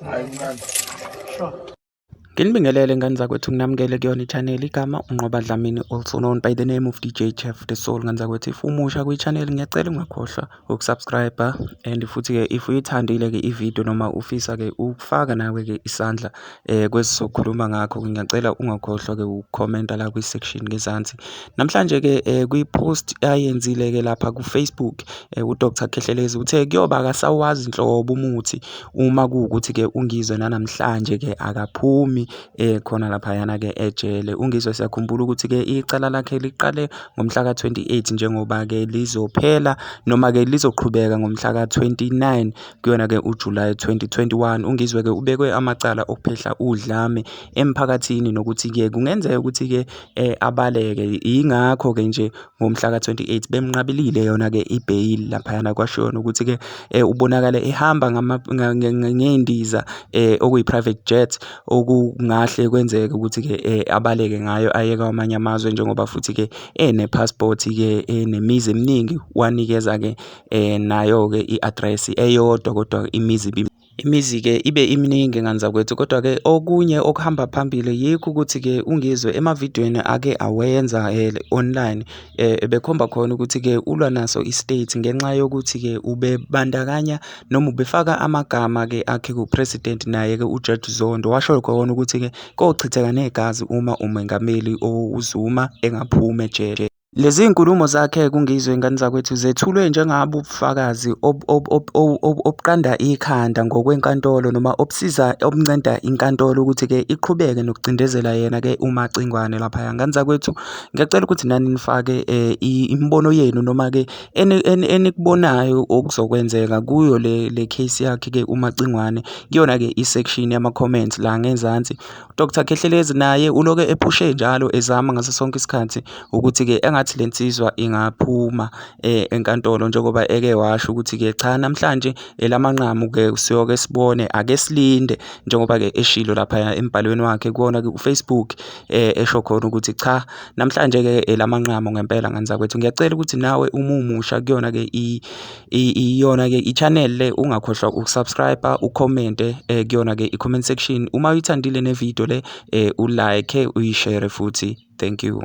Hayi mnandi. Sure. Nginibingelele ngani zakwethu nginamukele kuyona i-channel igama uNqoba Dlamini, also known by the name of DJ Chef the Soul. Ngani zakwethu, if umusha kwi-channel ngiyacela ungakhohlwa ukusubscribe and futhi-ke if uyithandile-ke i-video noma ufisa-ke ukufaka nawe-ke isandla kwesizokhuluma ngakho, ngiyacela ungakhohlwa-ke ukukhomenta la kwi-section ngezansi. Namhlanje-ke kwi-post ayenzile-ke lapha ku-Facebook uDr Khehlelezi uthe kuyoba akasawazi nhlobo umuthi uma kuwukuthi-ke uNgizwe namhlanje-ke akaphumi khona laphayana-ke ejele. uNgizwe siyakhumbula ukuthi-ke icala lakhe liqale ngomhla ka-28 njengoba-ke lizophela noma-ke lizoqhubeka ngomhla ka-29 kuyona-ke uJulayi 2021. uNgizwe-ke ubekwe amacala okuphehla udlame emphakathini nokuthi-ke kungenzeka ukuthi-ke abaleke. Yingakho-ke nje ngomhla ka-28 bemnqabilile yona-ke i-bail laphayana, kwashiwo ukuthi-ke ubonakale ehamba ngey'ndiza okuyi-private jet okungahle kwenzeke ukuthi-ke abaleke ngayo aye kwamanye amazwe, njengoba futhi-ke ene-passport-ke enemizi eminingi. Wanikeza-ke nayo-ke i-address eyodwa kodwa imizi-ke ibe iminingi ngani zakwethu. Kodwa-ke okunye okuhamba phambili yikho ukuthi-ke uNgizwe emavidiyweni ake awenza online ebekhomba khona ukuthi-ke ulwa naso i-state ngenxa yokuthi-ke ubebandakanya noma ubefaka amagama-ke akhe ku-president naye-ke uJorge Zondo. Washo khona ukuthi-ke kochitheka negazi uma umengameli uZuma engaphumi ejele. Lezi nkulumo zakhe kuNgizwe ngani zakwethu zethulwe njengabo ubufakazi obuqanda ikhanda ngokwenkantolo noma obunceda inkantolo ukuthi-ke iqhubeke nokucindezela yena-ke umacingwane laphaya. Ngani zakwethu, ngiyacela ukuthi nani nifake imibono yenu noma-ke enikubonayo okuzokwenzeka kuyo le case yakhe-ke umacingwane kuyona-ke i-section yama-comments la ngezansi. uDr Khehlelezi naye uloke ephushe njalo ezama ngaso sonke isikhathi ukuthi-ke engathi le nsizwa ingaphuma enkantolo, njengoba eke washo ukuthi-ke cha, namhlanje lamanqamu-ke siyoke sibone, ake silinde, njengoba-ke eshilo lapha embhalweni wakhe kuwona-ke uFacebook esho khona ukuthi cha, namhlanje-ke lamanqamu ngempela. Ngani zakwethu, ngiyacela ukuthi nawe uma umusha kuyona-ke iyona-ke i-channel le ungakhohlwa ukusubscribe, ukhomente kuyona-ke i-comment section. Uma uyithandile ne-video le ulike, uyishare futhi. Thank you.